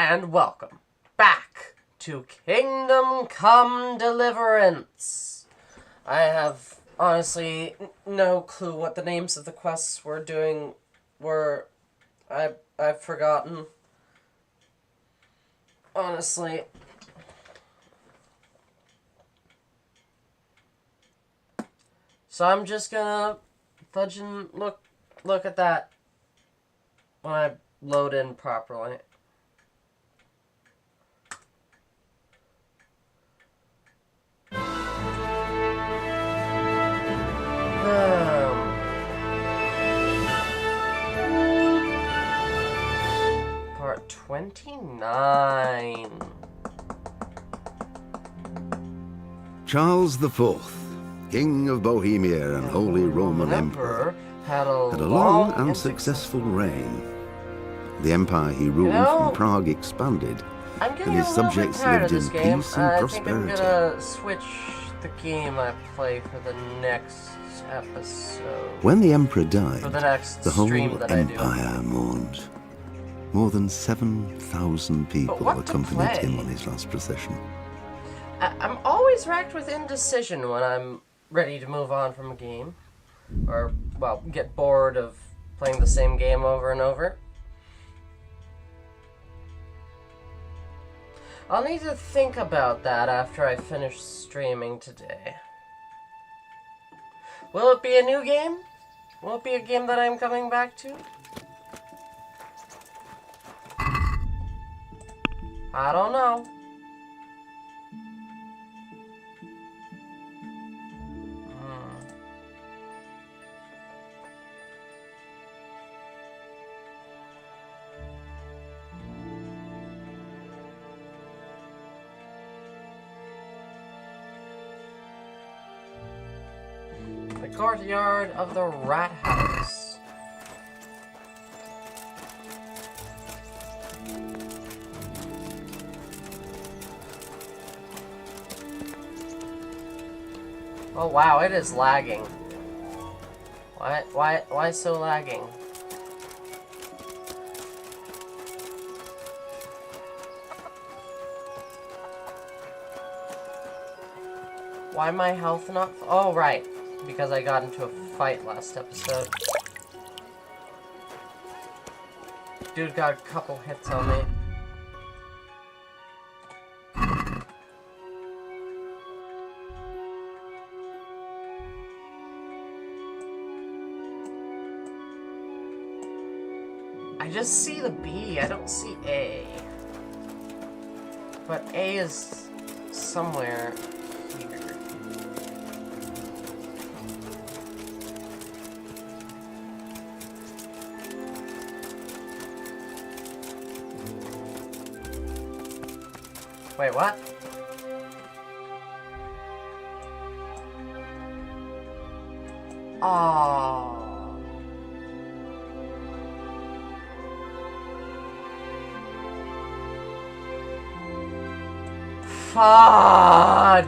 and welcome back to Kingdom Come Deliverance. I have honestly no clue what the names of the quests we're doing were. I've forgotten. Honestly. So I'm just gonna fudge and look at that when I load in properly. Part 29. Charles IV, King of Bohemia and Holy Roman Emperor, had a long and successful reign. The empire he ruled from Prague expanded, and his subjects lived in peace and prosperity. I think I'm gonna switch the game I play for the next episode. When the emperor died, the whole empire mourned. More than 7,000 people accompanied him on his last procession. I'm always racked with indecision when I'm ready to move on from a game. Or, well, get bored of playing the same game over and over. I'll need to think about that after I finish streaming today. Will it be a new game? Will it be a game that I'm coming back to? I don't know. The courtyard of the rat house. Oh wow, it is lagging. Why so lagging? Why my health not? Oh right, because I got into a fight last episode. Dude got a couple hits on me. I just see the B, I don't see A. But A is somewhere here. Wait, what? Oh. Fudge!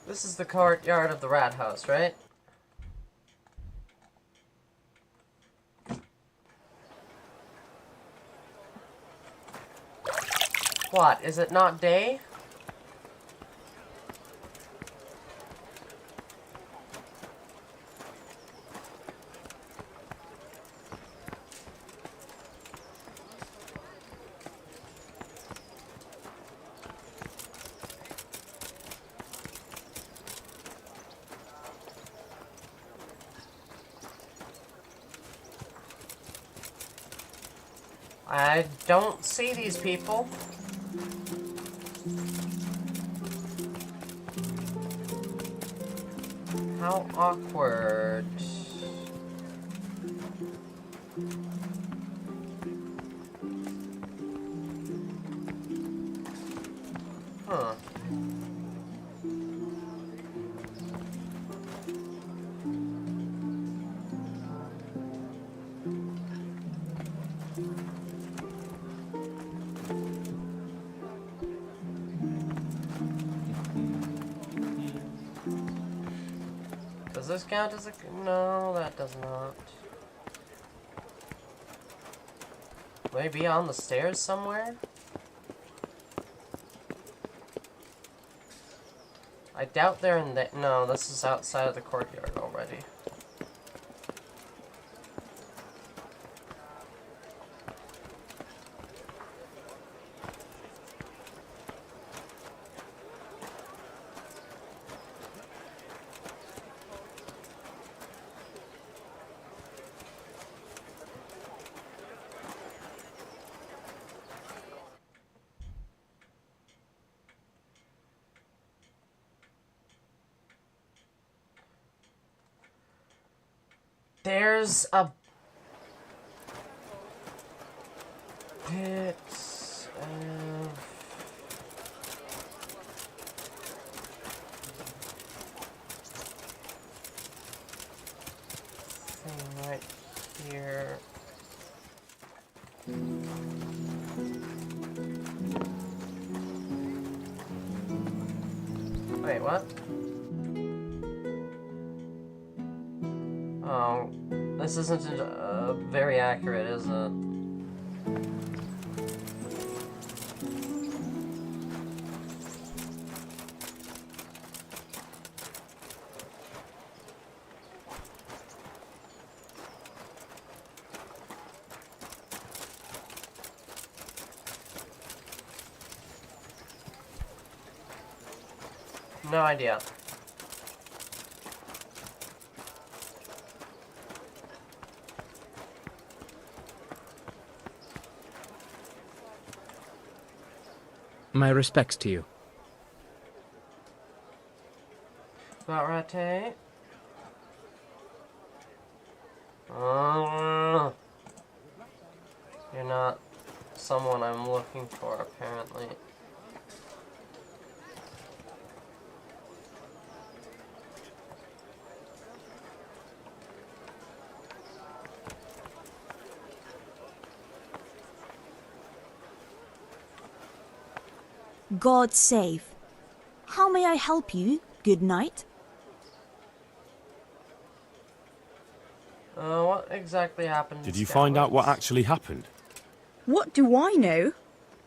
This is the courtyard of the rat house, right? What? Is it not day? I don't see these people. How awkward. Huh. Does this count as a... No, that does not. Maybe on the stairs somewhere? I doubt they're in the... No, this is outside of the courtyard already. There's a bit of... thing right here. Wait, what? Oh, this isn't very accurate, is it? No idea. My respects to you. About right, Tate? You're not someone I'm looking for, apparently. God save. How may I help you? Good night. What exactly happened? Did you find out what actually happened? What do I know?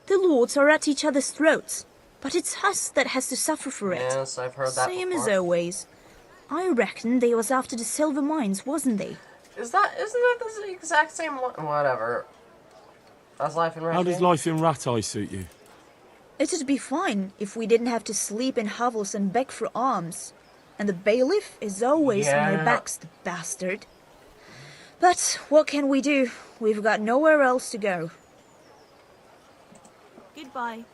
The lords are at each other's throats, but it's us that has to suffer for it. Yes, I've heard that Same before. as always. I reckon they was after the silver mines, wasn't they? Isn't that the exact same one? Whatever. That's life in Rat. How does life in Rat Eye suit you? It'd be fine if we didn't have to sleep in hovels and beg for alms. And the bailiff is always on our backs, the bastard. But what can we do? We've got nowhere else to go. Goodbye.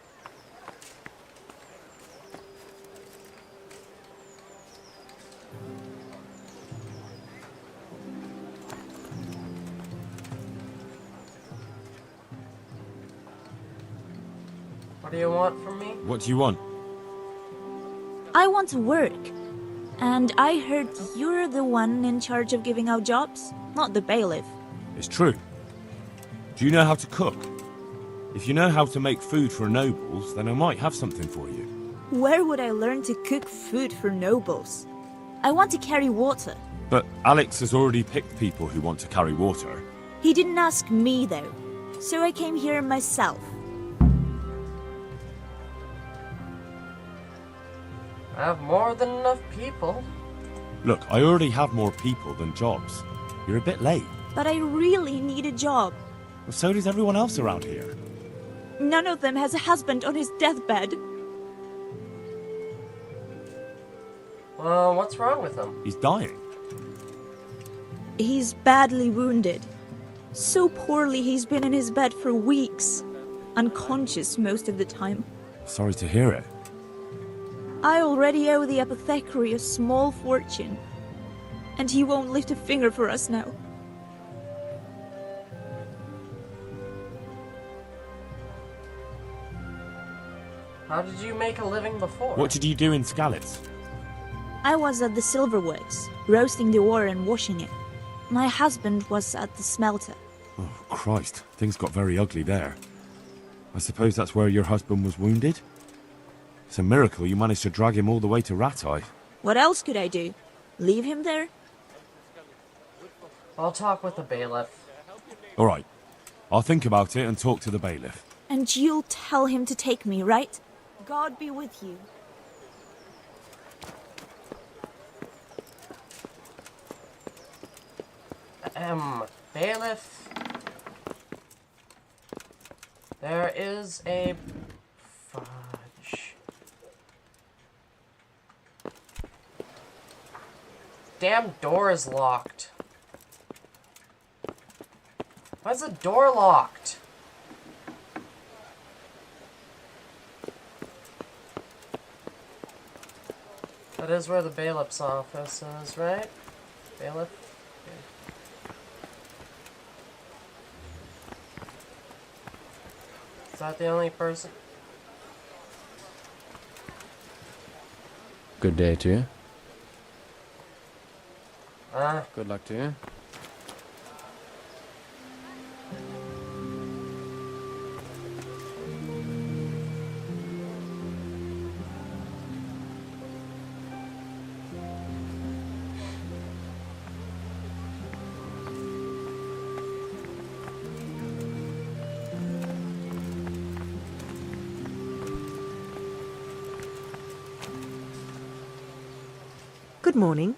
What do you want from me? What do you want? I want to work. And I heard you're the one in charge of giving out jobs, not the bailiff. It's true. Do you know how to cook? If you know how to make food for nobles, then I might have something for you. Where would I learn to cook food for nobles? I want to carry water. But Alex has already picked people who want to carry water. He didn't ask me, though. So I came here myself. I have more than enough people. Look, I already have more people than jobs. You're a bit late. But I really need a job. Well, so does everyone else around here. None of them has a husband on his deathbed. Well, what's wrong with him? He's dying. He's badly wounded. So poorly he's been in his bed for weeks. Unconscious most of the time. Sorry to hear it. I already owe the apothecary a small fortune, and he won't lift a finger for us now. How did you make a living before? What did you do in Skalitz? I was at the silverworks, roasting the ore and washing it. My husband was at the smelter. Oh, Christ. Things got very ugly there. I suppose that's where your husband was wounded? It's a miracle you managed to drag him all the way to Rattay. What else could I do? Leave him there? I'll talk with the bailiff. All right. I'll think about it and talk to the bailiff. And you'll tell him to take me, right? God be with you. Bailiff. There is a fudge. Damn door is locked. Why is the door locked? That is where the bailiff's office is, right? Bailiff? Okay. Is that the only person? Good day to you. Ah. Good luck to you. Good morning.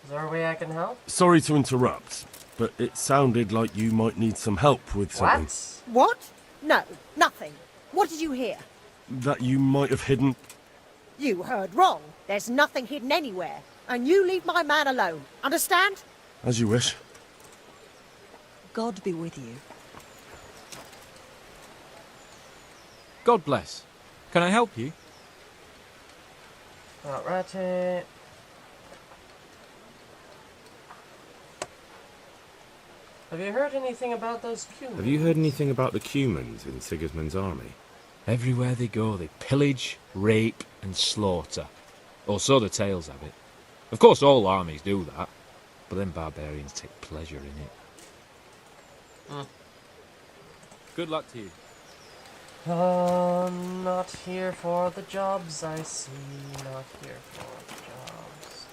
Is there a way I can help? Sorry to interrupt, but it sounded like you might need some help with something. What? What? No, nothing. What did you hear? That you might have hidden... You heard wrong. There's nothing hidden anywhere. And you leave my man alone. Understand? As you wish. God be with you. God bless. Can I help you? Alrighty. Have you heard anything about those Cumans? Have you heard anything about the Cumans in Sigismund's army? Everywhere they go, they pillage, rape, and slaughter. Or so the tales have it. Of course, all armies do that, but then barbarians take pleasure in it. Good luck to you. Not here for the jobs I see, not here for the jobs.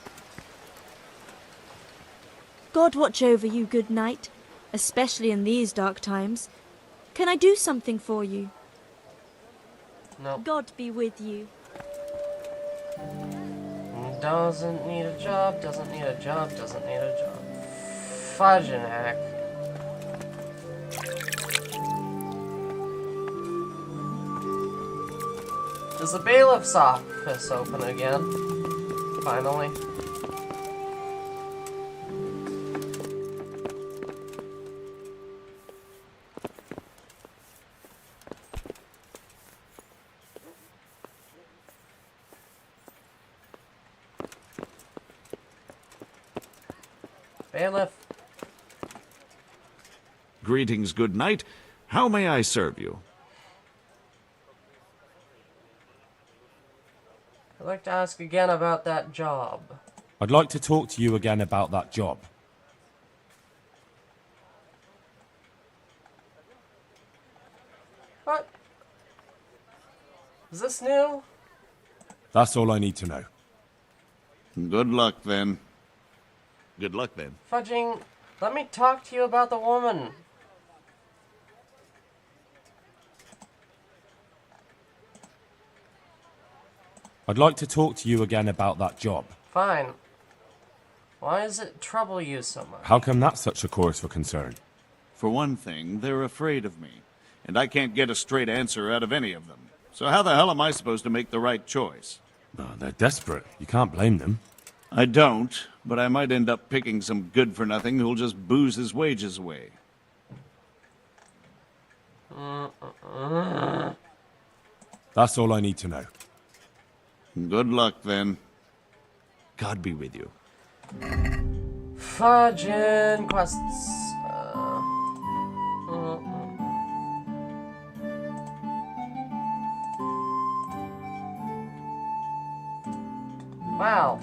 God watch over you, good knight, especially in these dark times. Can I do something for you? No. God be with you. Doesn't need a job, doesn't need a job, doesn't need a job. Fudge and heck. Is the bailiff's office open again? Finally. Bailiff. Greetings, good knight. How may I serve you? I'd like to ask again about that job. I'd like to talk to you again about that job. What? Is this new? That's all I need to know. Good luck, then. Good luck, then. Fudging, let me talk to you about the woman. I'd like to talk to you again about that job. Fine. Why does it trouble you so much? How come that's such a cause for concern? For one thing, they're afraid of me, and I can't get a straight answer out of any of them. So how the hell am I supposed to make the right choice? Oh, they're desperate. You can't blame them. I don't, but I might end up picking some good-for-nothing who'll just booze his wages away. That's all I need to know. Good luck, then. God be with you. Fudging quests. Wow.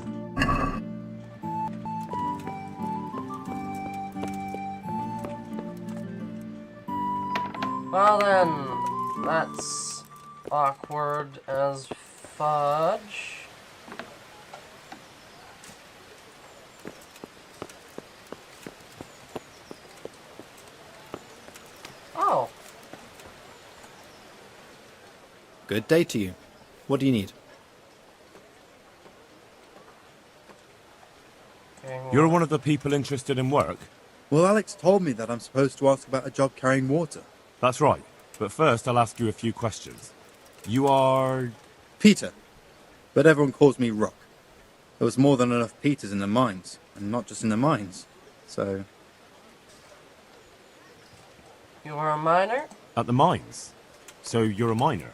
Well then, that's awkward as fudge. Oh. Good day to you. What do you need? You're one of the people interested in work? Well, Alex told me that I'm supposed to ask about a job carrying water. That's right. But first, I'll ask you a few questions. You are... Peter. But everyone calls me Rock. There was more than enough Peters in the mines. And not just in the mines. So... You are a miner? At the mines? So you're a miner?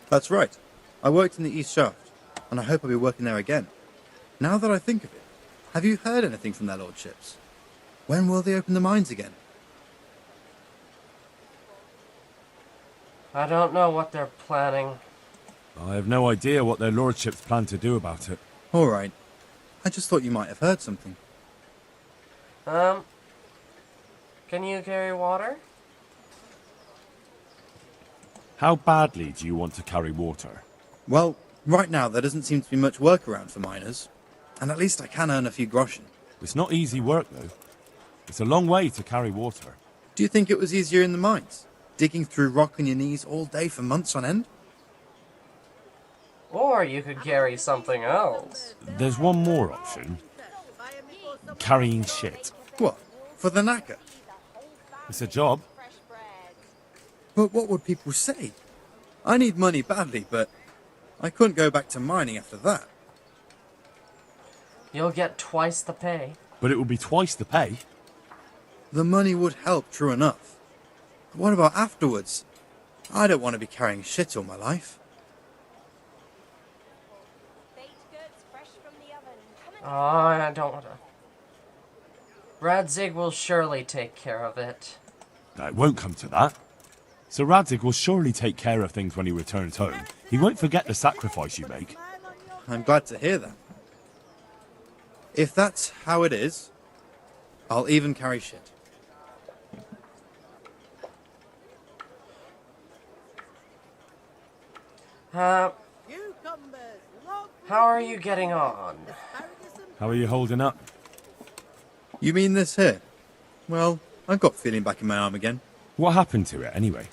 That's right. I worked in the East Shaft. And I hope I'll be working there again. Now that I think of it, have you heard anything from their lordships? When will they open the mines again? I don't know what they're planning. I have no idea what their lordships plan to do about it. All right. I just thought you might have heard something. Can you carry water? How badly do you want to carry water? Well, right now there doesn't seem to be much work around for miners. And at least I can earn a few groschen. It's not easy work, though. It's a long way to carry water. Do you think it was easier in the mines? Digging through rock on your knees all day for months on end? Or you could carry something else. There's one more option. Carrying shit. What? For the knacker? It's a job. But what would people say? I need money badly, but I couldn't go back to mining after that. You'll get twice the pay. But it will be twice the pay. The money would help, true enough. But what about afterwards? I don't want to be carrying shit all my life. Oh, I don't want to. Radzig will surely take care of it. It won't come to that. Sir Radzig will surely take care of things when he returns home. He won't forget the sacrifice you make. I'm glad to hear that. If that's how it is, I'll even carry shit. How are you getting on? How are you holding up? You mean this here? Well, I've got feeling back in my arm again. What happened to it, anyway?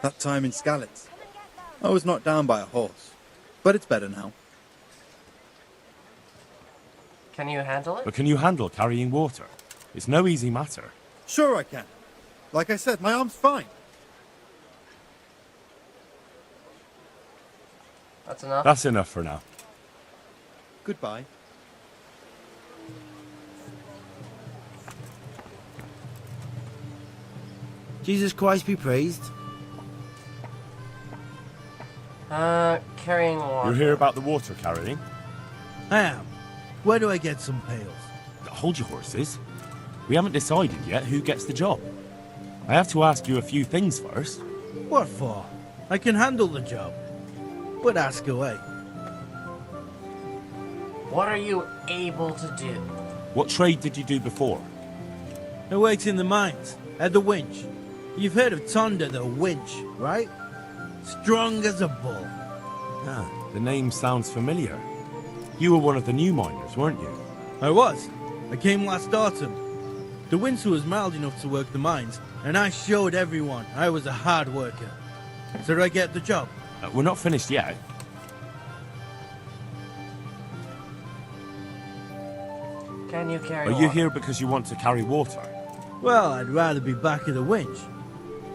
That time in Skalitz. I was knocked down by a horse. But it's better now. Can you handle it? But can you handle carrying water? It's no easy matter. Sure I can. Like I said, my arm's fine. That's enough? That's enough for now. Goodbye. Jesus Christ be praised. Carrying water. You're here about the water carrying? I am. Where do I get some pails? Hold your horses. We haven't decided yet who gets the job. I have to ask you a few things first. What for? I can handle the job. But ask away. What are you able to do? What trade did you do before? I worked in the mines, at the winch. You've heard of Tonda the winch, right? Strong as a bull. Ah, the name sounds familiar. You were one of the new miners, weren't you? I was. I came last autumn. The winter was mild enough to work the mines, and I showed everyone I was a hard worker. So did I get the job? We're not finished yet. Can you carry Are water? you here because you want to carry water? Well, I'd rather be back at the winch.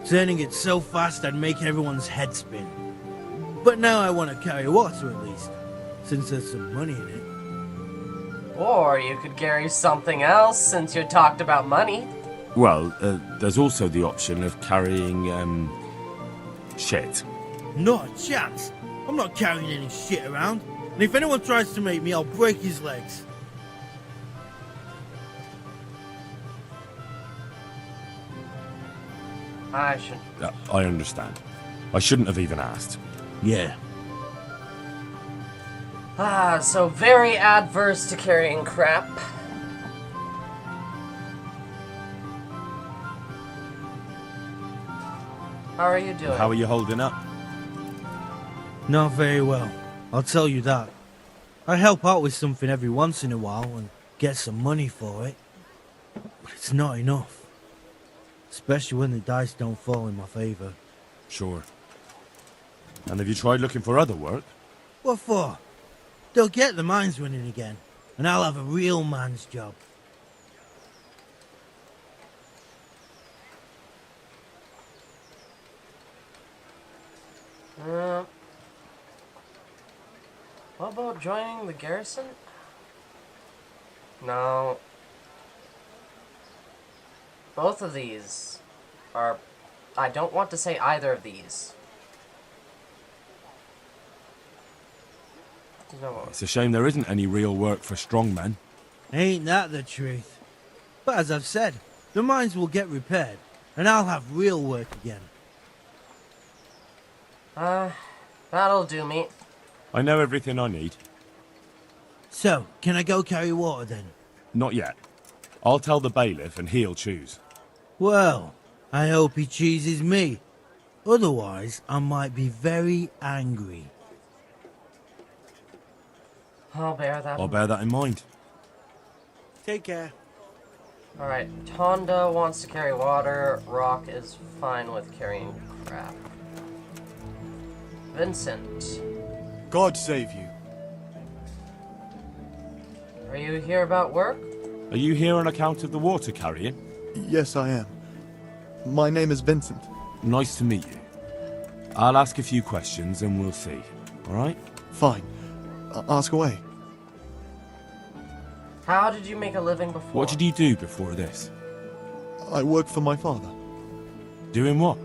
Turning it so fast I'd make everyone's head spin. But now I want to carry water at least, since there's some money in it. Or you could carry something else, since you talked about money. Well, there's also the option of carrying, shit. Not a chance. I'm not carrying any shit around. And if anyone tries to make me, I'll break his legs. I should. I understand. I shouldn't have even asked. Yeah. So very adverse to carrying crap. How are you doing? How are you holding up? Not very well, I'll tell you that. I help out with something every once in a while and get some money for it. But it's not enough. Especially when the dice don't fall in my favour. Sure. And have you tried looking for other work? What for? They'll get the mines running again, and I'll have a real man's job. What about joining the garrison? No. Both of these are... I don't want to say either of these. No. It's a shame there isn't any real work for strong men. Ain't that the truth? But as I've said, the mines will get repaired, and I'll have real work again. That'll do me. I know everything I need. So, can I go carry water then? Not yet. I'll tell the bailiff and he'll choose. Well, I hope he chooses me. Otherwise, I might be very angry. I'll bear that. I'll bear that in mind. Take care. Alright, Tonda wants to carry water. Rock is fine with carrying crap. Vincent. God save you. Are you here about work? Are you here on account of the water carrying? Yes, I am. My name is Vincent. Nice to meet you. I'll ask a few questions and we'll see. Alright? Fine. Ask away. How did you make a living before? What did you do before this? I work for my father. Doing what?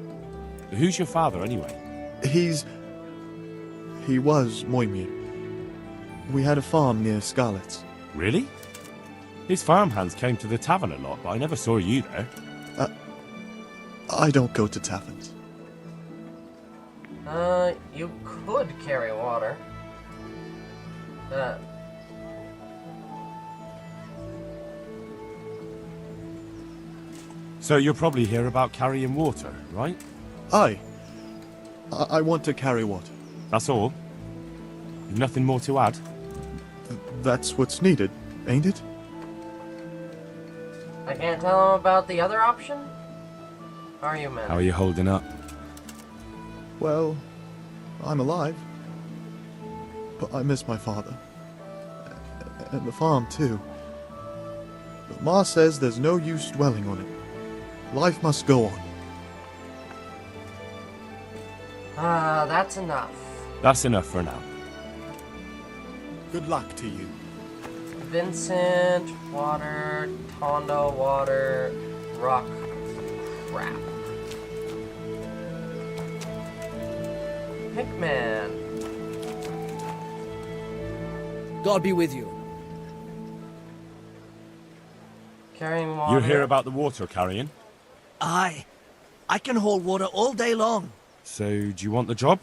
Who's your father anyway? He was Moimir. We had a farm near Scarlet's. Really? His farmhands came to the tavern a lot, but I never saw you there. I don't go to taverns. You could carry water. So you're probably here about carrying water, right? I want to carry water. That's all? You've nothing more to add? That's what's needed, ain't it? I can't tell him about the other option? How are you, man? How are you holding up? Well, I'm alive. But I miss my father. And the farm, too. But Ma says there's no use dwelling on it. Life must go on. That's enough. That's enough for now. Good luck to you. Vincent, water, Tondo, water, rock, crap. Pickman. God be with you. Carrying water. You're here about the water carrying? Aye. I can haul water all day long. So, do you want the job?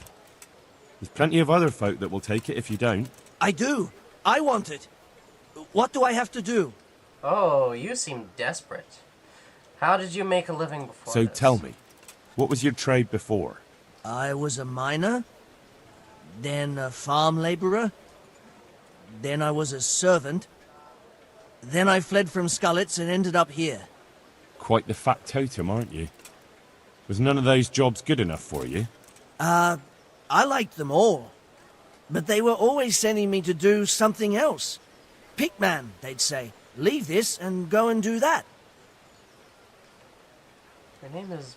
There's plenty of other folk that will take it if you don't. I do. I want it. What do I have to do? Oh, you seem desperate. How did you make a living before So this? tell me, what was your trade before? I was a miner, then a farm labourer, then I was a servant, then I fled from Scarlet's and ended up here. Quite the factotum, aren't you? Was none of those jobs good enough for you? I liked them all. But they were always sending me to do something else. Pickman, they'd say. Leave this and go and do that. Your name is...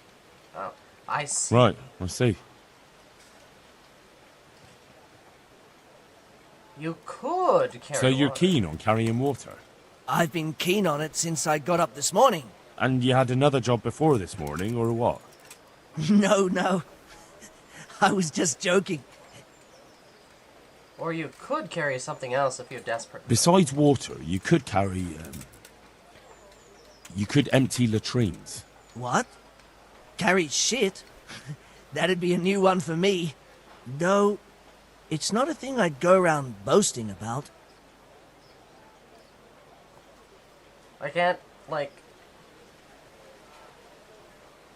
Oh, I see. Right, I see. You could carry So you're water. keen on carrying water? I've been keen on it since I got up this morning. And you had another job before this morning, or what? No. I was just joking. Or you could carry something else if you're desperate. Besides water, you could carry, you could empty latrines. What? Carry shit? That'd be a new one for me. No, it's not a thing I'd go around boasting about. I can't, like...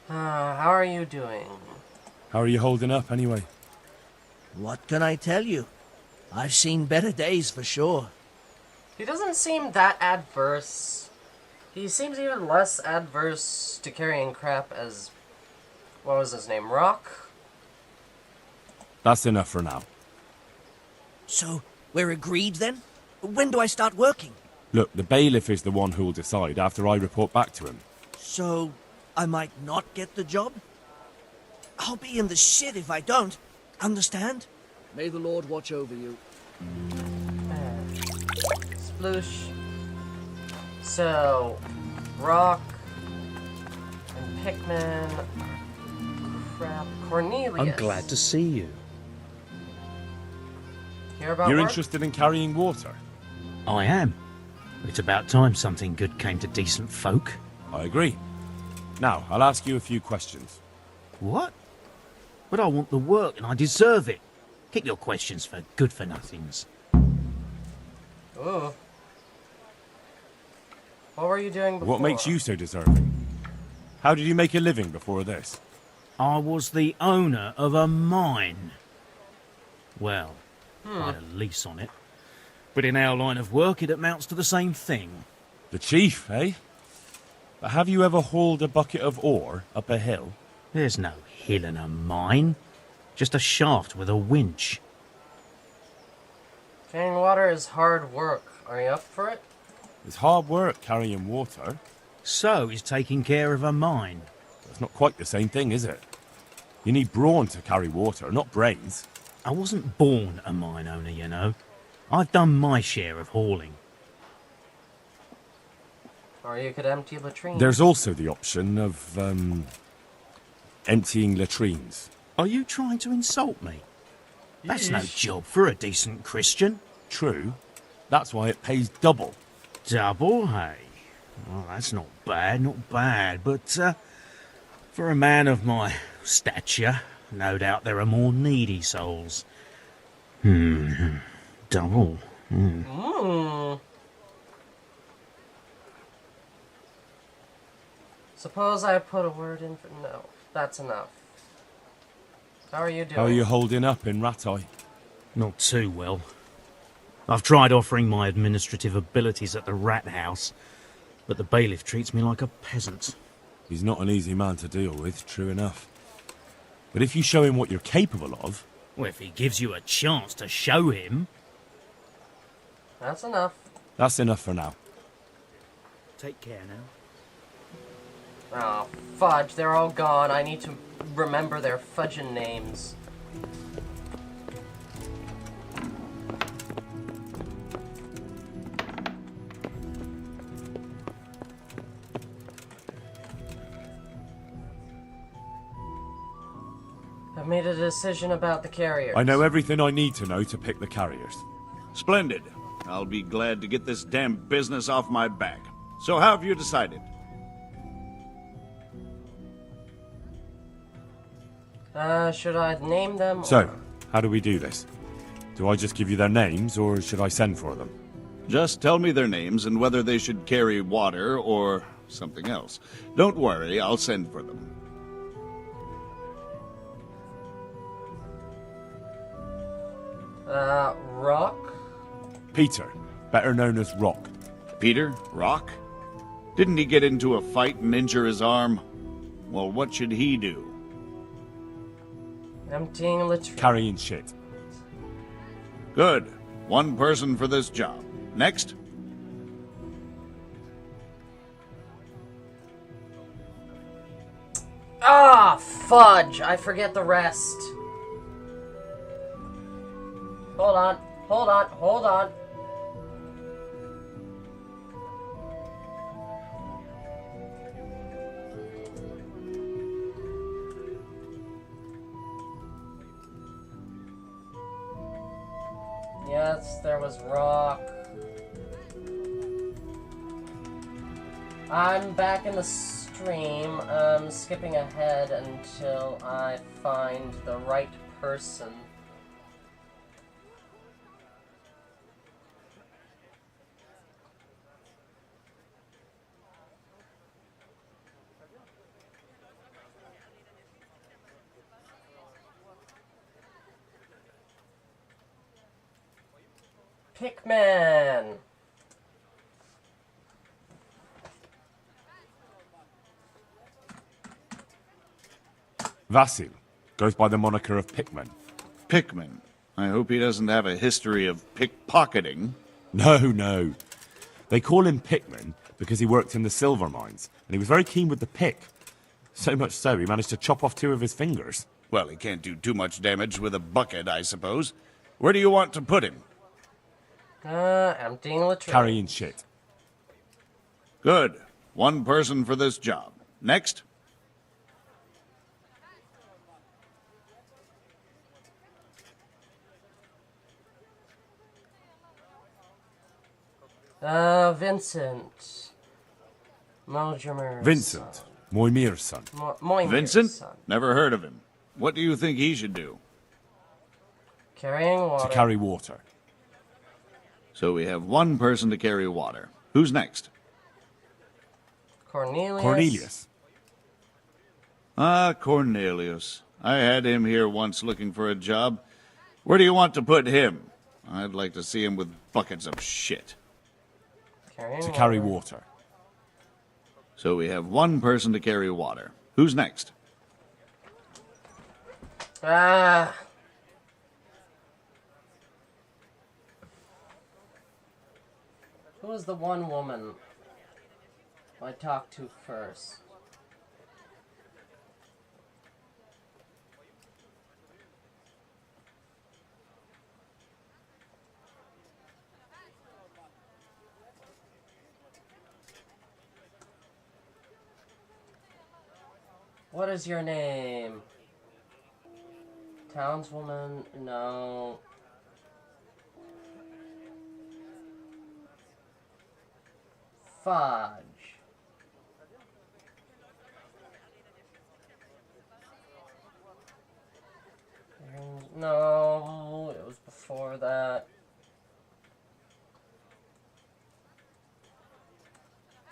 how are you doing? How are you holding up, anyway? What can I tell you? I've seen better days for sure. He doesn't seem that adverse. He seems even less adverse to carrying crap as... What was his name? Rock? That's enough for now. So, we're agreed then? When do I start working? Look, the bailiff is the one who'll decide after I report back to him. So, I might not get the job? I'll be in the shit if I don't. Understand? May the Lord watch over you. Sploosh. So, Rock and Pikmin. Crap. Cornelius. I'm glad to see you. Hear about You're work? interested in carrying water? I am. It's about time something good came to decent folk. I agree. Now, I'll ask you a few questions. What? But I want the work and I deserve it. Keep your questions for good-for-nothings. Ooh. What were you doing before? What makes you so deserving? How did you make a living before this? I was the owner of a mine. Well, I had a lease on it. But in our line of work, it amounts to the same thing. The chief, eh? But have you ever hauled a bucket of ore up a hill? There's no hill in a mine. Just a shaft with a winch. Carrying water is hard work. Are you up for it? It's hard work carrying water. So is taking care of a mine. It's not quite the same thing, is it? You need brawn to carry water, not brains. I wasn't born a mine owner, you know. I've done my share of hauling. Or you could empty latrines. There's also the option of, emptying latrines. Are you trying to insult me? That's no job for a decent Christian. True. That's why it pays double. Double, hey? Well, that's not bad. But, for a man of my stature, no doubt there are more needy souls. Double. Suppose I put a word in for... No, that's enough. How are you doing? How are you holding up in Rattay? Not too well. I've tried offering my administrative abilities at the rat house, but the bailiff treats me like a peasant. He's not an easy man to deal with, true enough. But if you show him what you're capable of... Well, if he gives you a chance to show him... That's enough. That's enough for now. Take care now. Oh, fudge, they're all gone. I need to remember their fudging names. I've made a decision about the carriers. I know everything I need to know to pick the carriers. Splendid. I'll be glad to get this damn business off my back. So how have you decided? Should I name them? So, how do we do this? Do I just give you their names, or should I send for them? Just tell me their names and whether they should carry water or something else. Don't worry, I'll send for them. Rock? Peter, better known as Rock. Peter? Rock? Didn't he get into a fight and injure his arm? Well, what should he do? Emptying a latrine. Carrying shit. Good. One person for this job. Next? Ah, fudge! I forget the rest. Hold on. Yes, there was rock. I'm back in the stream. I'm skipping ahead until I find the right person. Pikmin! Vasil goes by the moniker of Pikmin. Pikmin? I hope he doesn't have a history of pickpocketing. No. They call him Pikmin because he worked in the silver mines, and he was very keen with the pick. So much so, he managed to chop off 2 of his fingers. Well, he can't do too much damage with a bucket, I suppose. Where do you want to put him? Emptying latrine. Carrying shit. Good. 1 person for this job. Next. Vincent. Mojimer's Vincent. son. Moimir's son. Moimir's Vincent? son. Never heard of him. What do you think he should do? Carrying water. To carry water. So we have 1 person to carry water. Who's next? Cornelius. Ah, Cornelius. I had him here once looking for a job. Where do you want to put him? I'd like to see him with buckets of shit. To carry water. So we have 1 person to carry water. Who's next? Who was the one woman I talked to first? What is your name? Townswoman? No. Fudge. No, it was before that.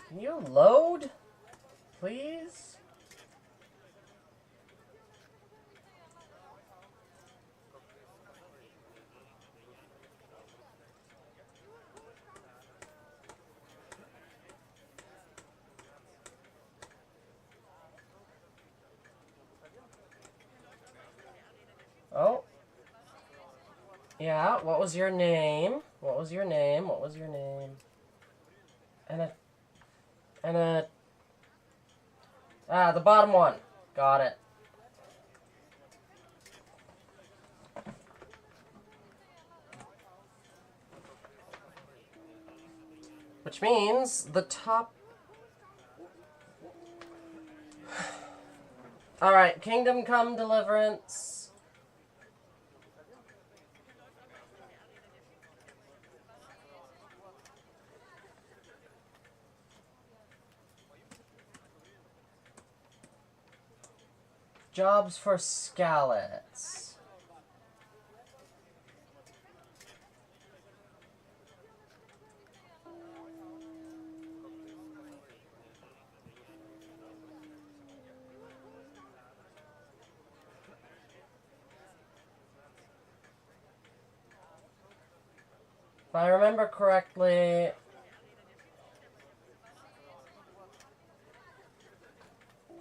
Can you load? Please? Oh. Yeah, what was your name? What was your name? What was your name? The bottom one. Got it. Which means the top... Alright, Kingdom Come Deliverance. Jobs for Scallots. If I remember correctly,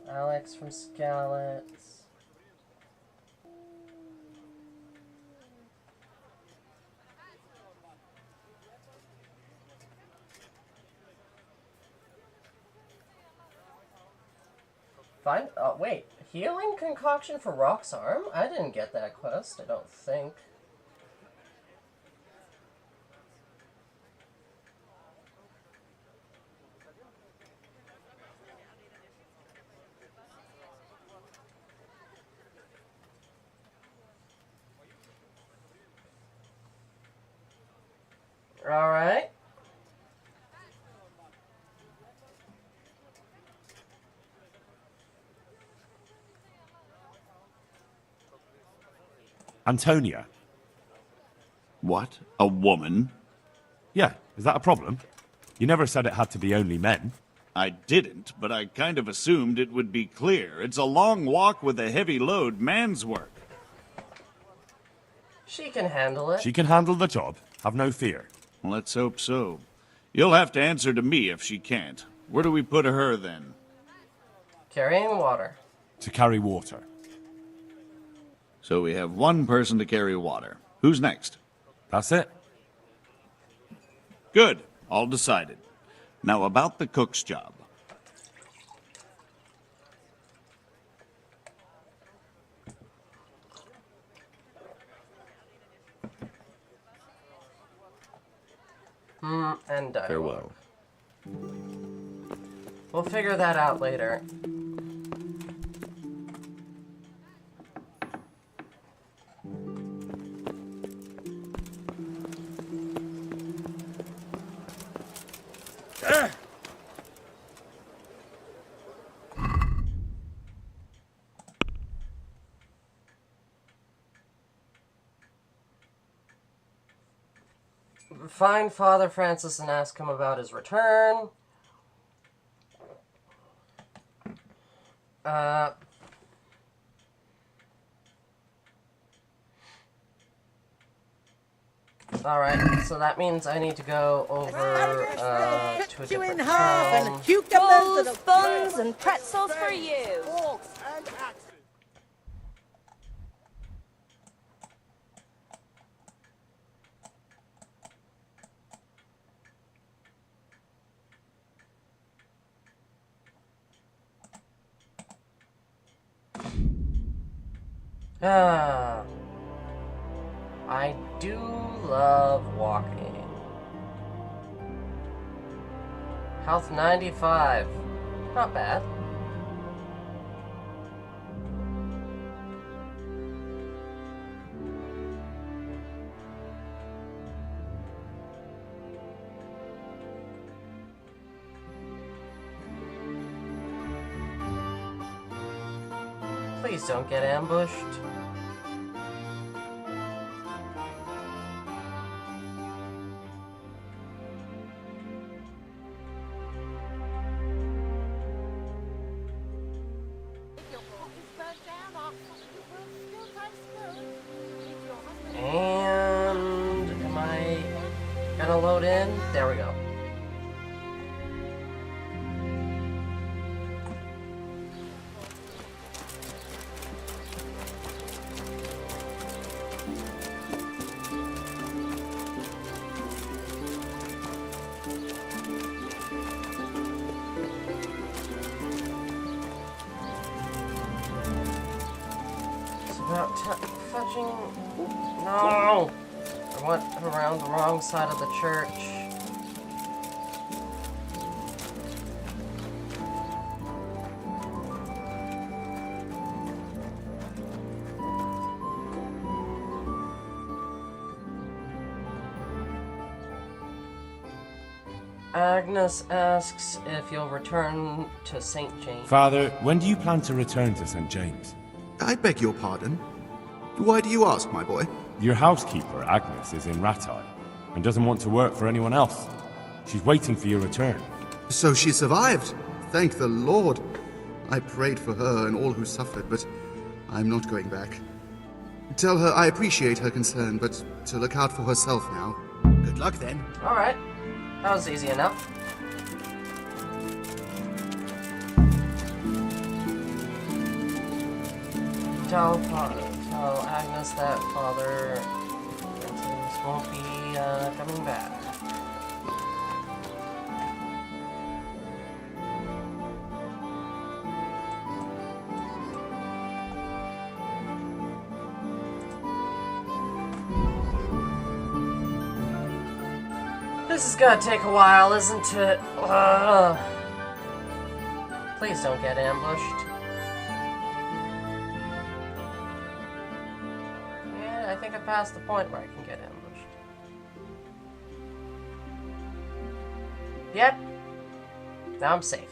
Alex from Scallots. Wait. Healing concoction for Rock's arm? I didn't get that quest, I don't think. Alright. Antonia. What? A woman? Yeah, is that a problem? You never said it had to be only men. I didn't, but I kind of assumed it would be clear. It's a long walk with a heavy load, man's work. She can handle it. She can handle the job. Have no fear. Let's hope so. You'll have to answer to me if she can't. Where do we put her, then? Carrying water. To carry water. So we have one person to carry water. Who's next? That's it. Good. All decided. Now about the cook's job. And dialogue. Farewell. We'll figure that out later. Find Father Francis and ask him about his return. Alright, so that means I need to go over to a Cut you in different half town. and cucumbers Balls, buns, and pretzels for you. I do love walking. Health 95. Not bad. Please don't get ambushed. And am I gonna load in? There we go. It's about fetching. No! I went around the wrong side of the church. Agnes asks if you'll return to St. James. Father, when do you plan to return to St. James? I beg your pardon. Why do you ask, my boy? Your housekeeper, Agnes, is in Rattay and doesn't want to work for anyone else. She's waiting for your return. So she survived. Thank the Lord. I prayed for her and all who suffered, but I'm not going back. Tell her I appreciate her concern, but to look out for herself now. Good luck then. Alright. That was easy enough. Tell Agnes that Father Francis won't be coming back. This is gonna take a while, isn't it? Please don't get ambushed. Yeah, I think I passed the point where I can get ambushed. Yep. Now I'm safe.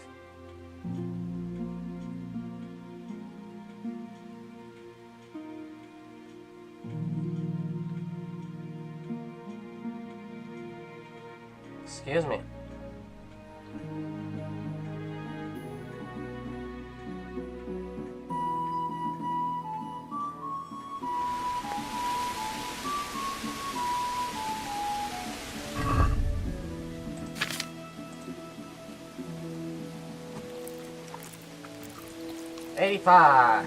Excuse me. $85.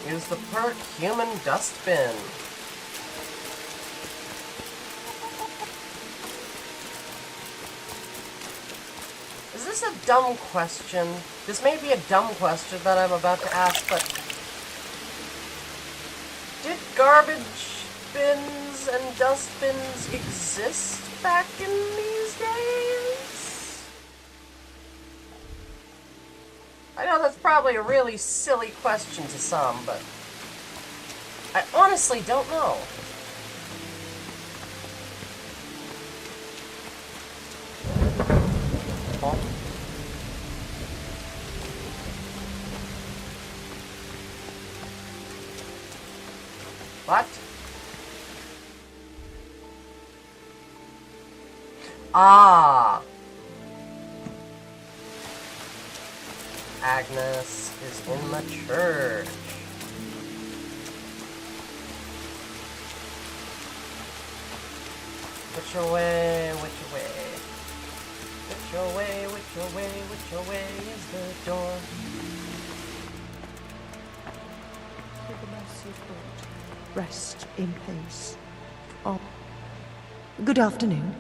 Use the perk human dustbin. Is this a dumb question? This may be a dumb question that I'm about to ask, but did garbage bins and dustbins exist back in these days? I know that's probably a really silly question to some, but I honestly don't know. Oh. What? Ah! Agnes is in the church. Which way, which way? Which way, which way, which way is the door? For the mercy of God, rest in peace. Oh. Good afternoon.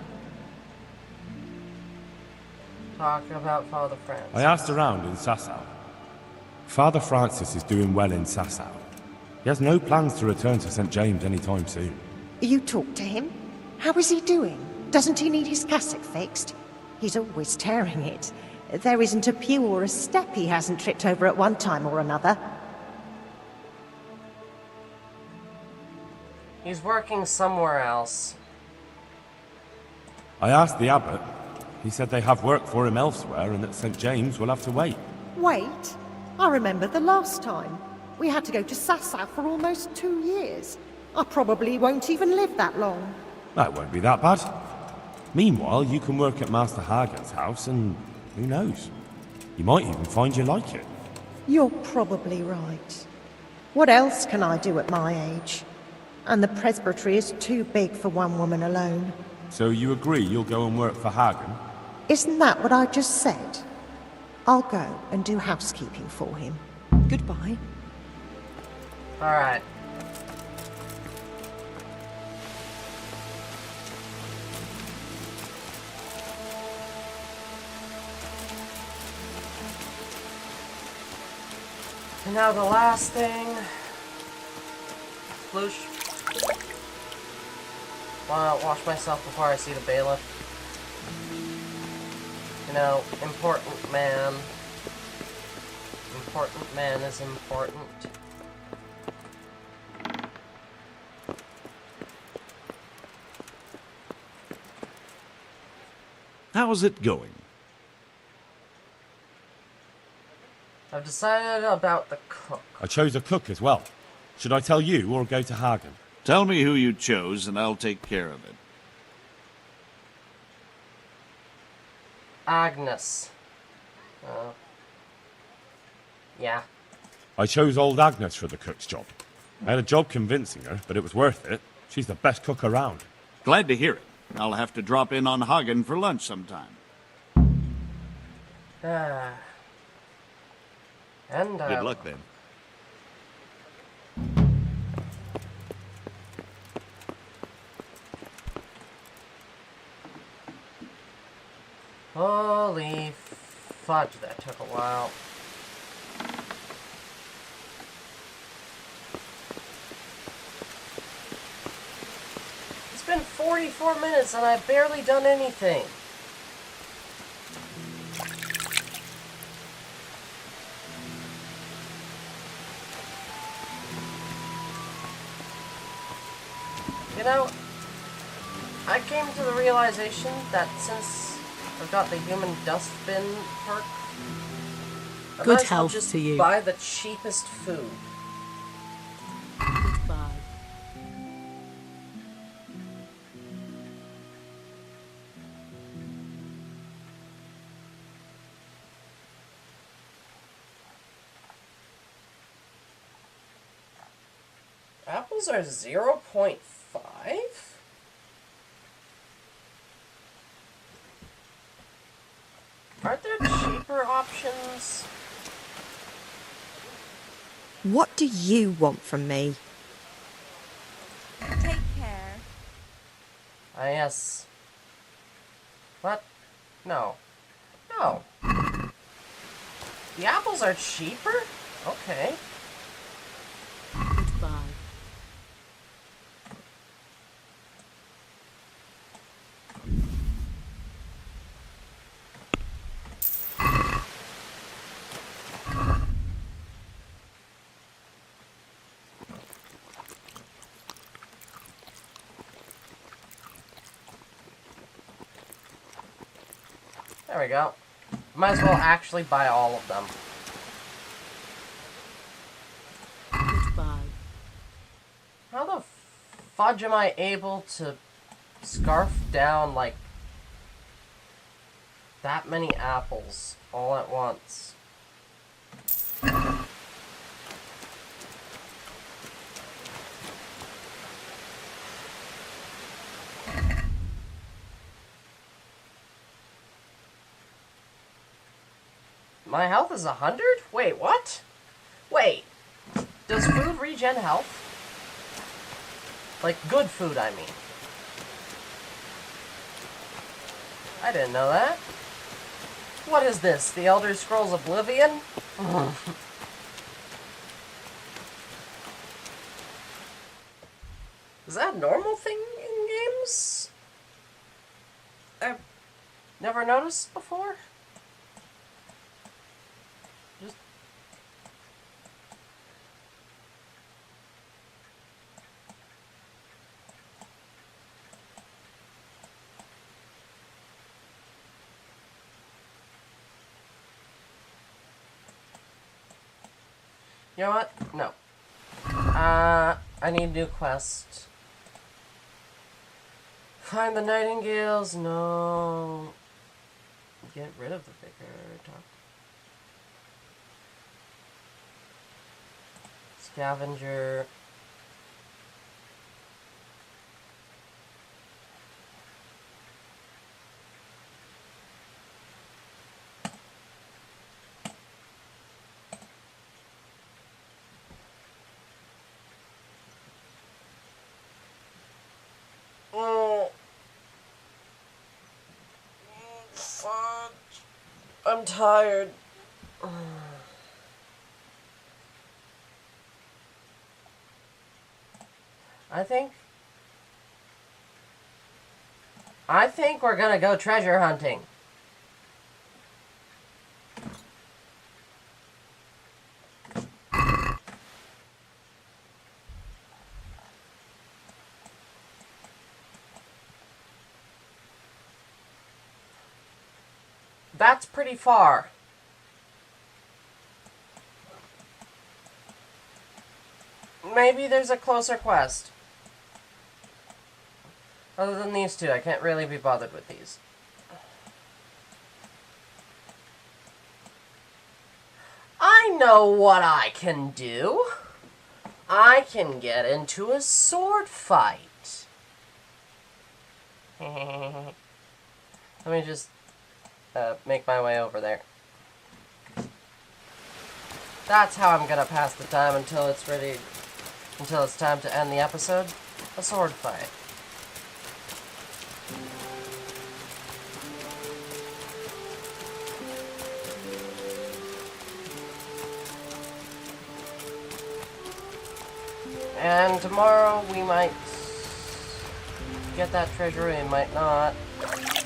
Talk about Father Francis. I asked around in Sasau. Father Francis is doing well in Sasau. He has no plans to return to St. James anytime soon. You talked to him? How is he doing? Doesn't he need his cassock fixed? He's always tearing it. There isn't a pew or a step he hasn't tripped over at one time or another. He's working somewhere else. I asked the abbot. He said they have work for him elsewhere and that St. James will have to wait. Wait? I remember the last time. We had to go to Sasau for almost 2 years. I probably won't even live that long. That won't be that bad. Meanwhile, you can work at Master Hagen's house and who knows? You might even find you like it. You're probably right. What else can I do at my age? And the presbytery is too big for one woman alone. So you agree you'll go and work for Hagen? Isn't that what I just said? I'll go and do housekeeping for him. Goodbye. Alright. And now the last thing. Sploosh. Wanna wash myself before I see the bailiff. You know, important man. Important man is important. How's it going? I've decided about the cook. I chose a cook as well. Should I tell you or go to Hagen? Tell me who you chose and I'll take care of it. Agnes. Yeah. I chose old Agnes for the cook's job. I had a job convincing her, but it was worth it. She's the best cook around. Glad to hear it. I'll have to drop in on Hagen for lunch sometime. And good luck then. Holy fudge, that took a while. It's been 44 minutes and I've barely done anything. You know, I came to the realization that since I've got the human dustbin perk, I Good might as well health just to you. buy the cheapest food. Goodbye. Apples are 0.5? Aren't there cheaper options? What do you want from me? Take care. Ah, yes. What? No. No. The apples are cheaper? Okay. Goodbye. There we go. Might as well actually buy all of them. Goodbye. How the fudge am I able to scarf down, like, that many apples all at once? My health is 100? Wait, what? Wait, does food regen health? Like, good food, I mean. I didn't know that. What is this, the Elder Scrolls Oblivion? Is that a normal thing in games? I've never noticed before. Just... You know what? No. I need a new quest. Find the nightingales. No. Get rid of the vicar. Scavenger. Oh. Fudge. I'm tired. I think we're gonna go treasure hunting. That's pretty far. Maybe there's a closer quest. Other than these two, I can't really be bothered with these. I know what I can do. I can get into a sword fight. Let me just make my way over there. That's how I'm gonna pass the time until it's time to end the episode. A sword fight. And tomorrow we might get that treasure, we might not.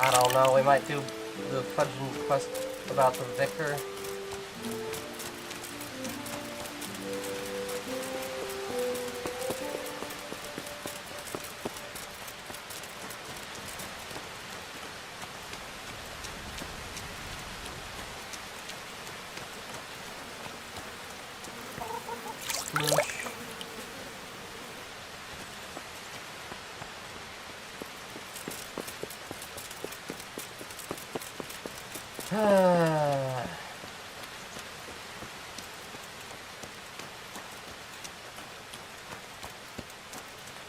I don't know, we might do the fudging quest about the vicar.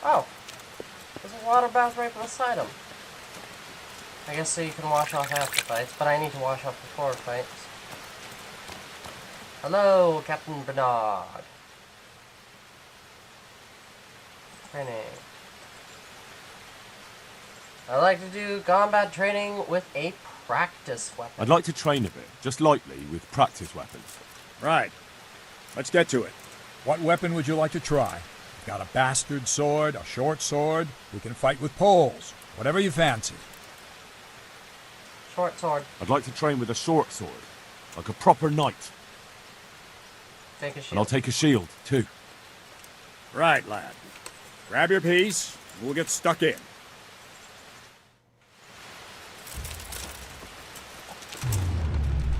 Oh, there's a water bath right beside him. I guess so you can wash off after fights, but I need to wash off before fights. Hello, Captain Bernard. Training. I like to do combat training with a practice weapon. I'd like to train a bit, just lightly, with practice weapons. Right. Let's get to it. What weapon would you like to try? You've got a bastard sword, a short sword. We can fight with poles. Whatever you fancy. Short sword. I'd like to train with a short sword, like a proper knight. Take a shield. And I'll take a shield, too. Right, lad. Grab your piece, and we'll get stuck in.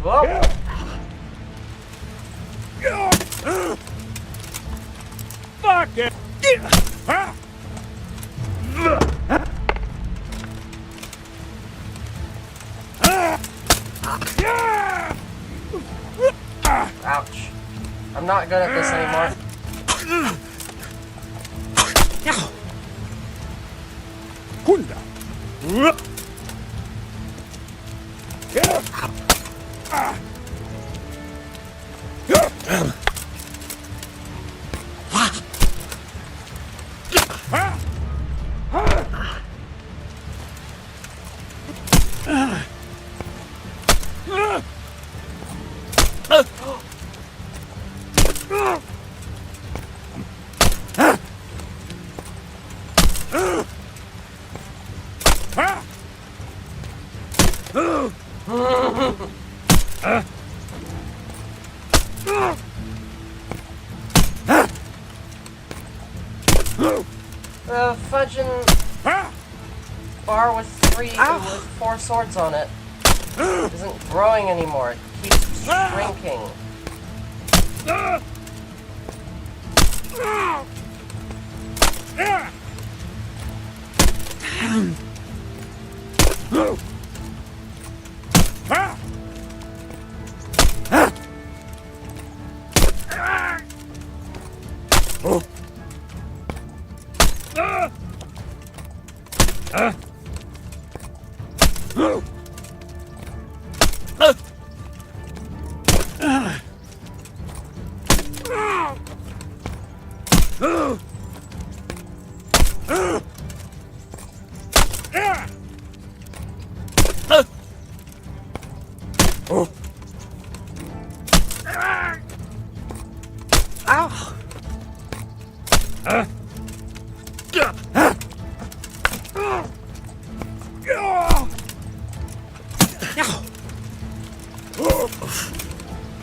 Whoa! Fuck it! Ouch. I'm not good at this anymore. Kunda. The fudging bar with with 4 swords on it isn't growing anymore. It keeps shrinking.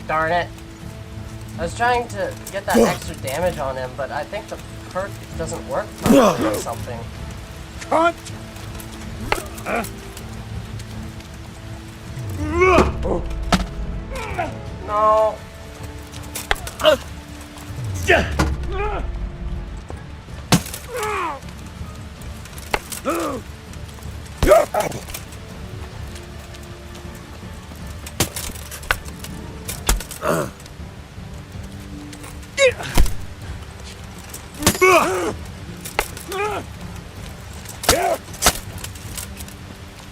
Darn it. I was trying to get that extra damage on him, but I think the perk doesn't work properly or something. Cunt! No.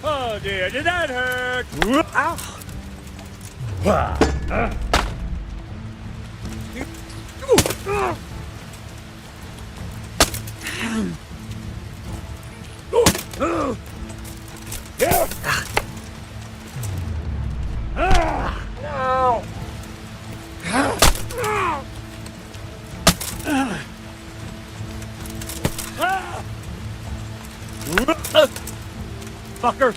Oh dear, did that hurt? Ow! No. Fucker!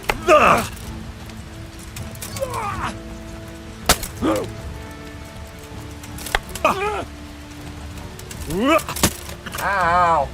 Ow.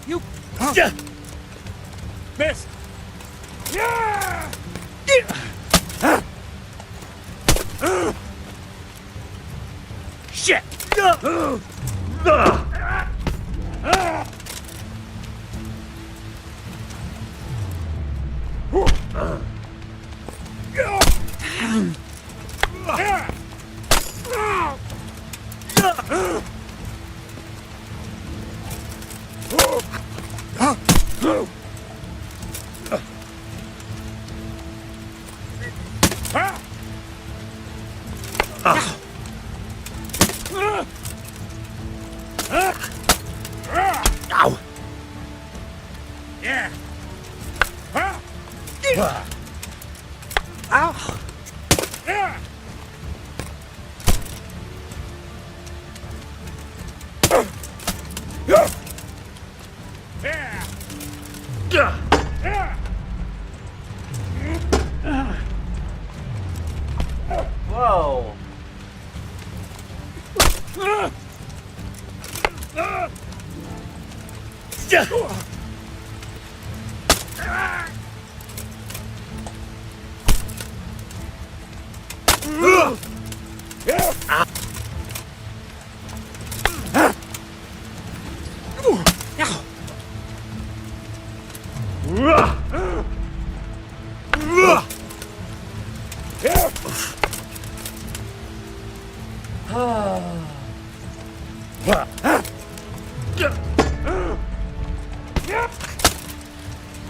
You missed. Shit!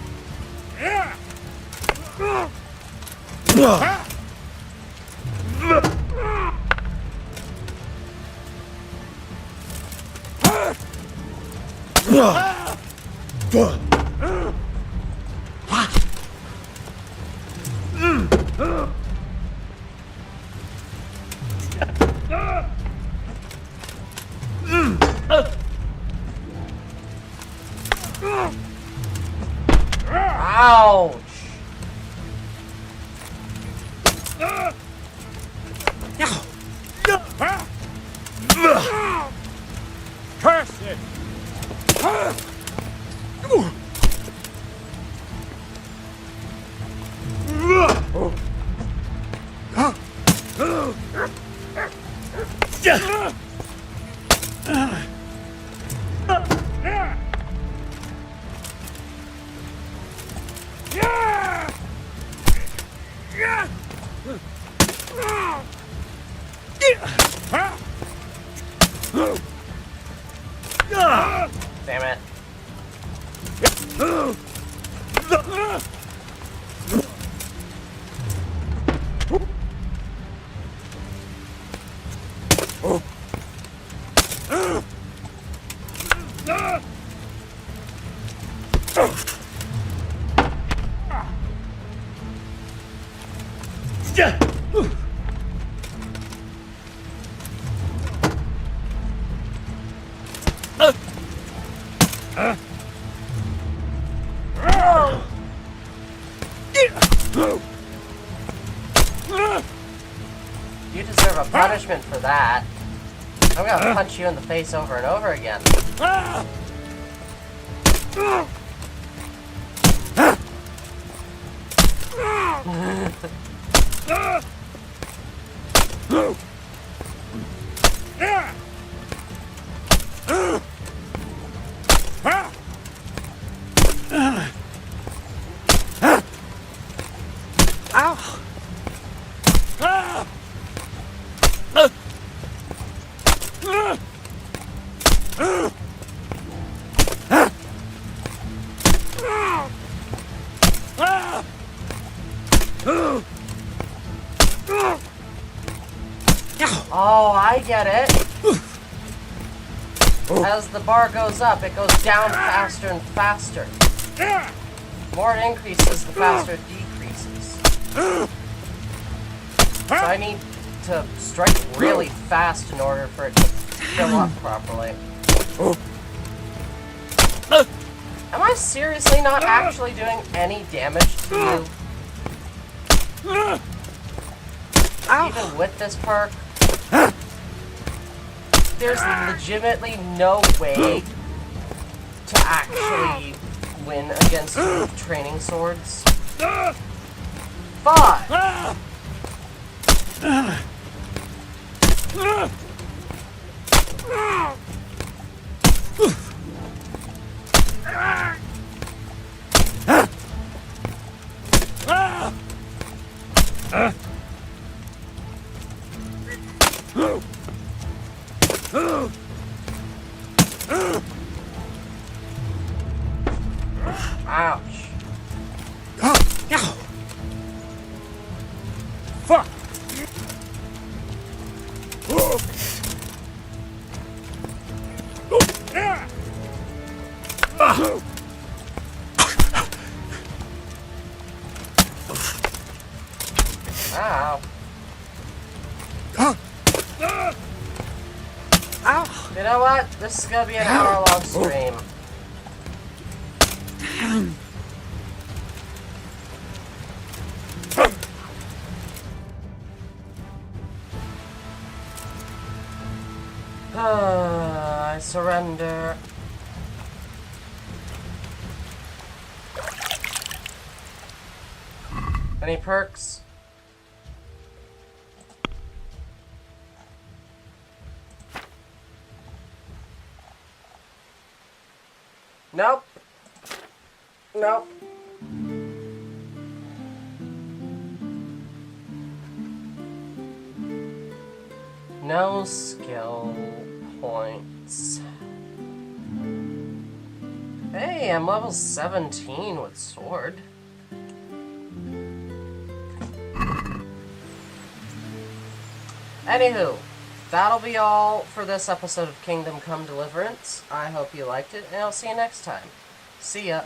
Whoa. Ouch! Curse it! Damn it. You deserve a punishment for that. I'm gonna punch you in the face over and over again. Oh, I get it. As the bar goes up, it goes down faster and faster. The more it increases, the faster it decreases. So I need to strike really fast in order for it to fill up properly. Am I seriously not actually doing any damage to you? Even with this perk? There's legitimately no way to actually win against you with training swords. 5! Ouch. Fuck! Ow. You know what? This is gonna be an hour-long stream. I surrender. Any perks? Nope. Nope. No skill points. Hey, I'm level 17 with sword. Anywho, that'll be all for this episode of Kingdom Come Deliverance. I hope you liked it, and I'll see you next time. See ya.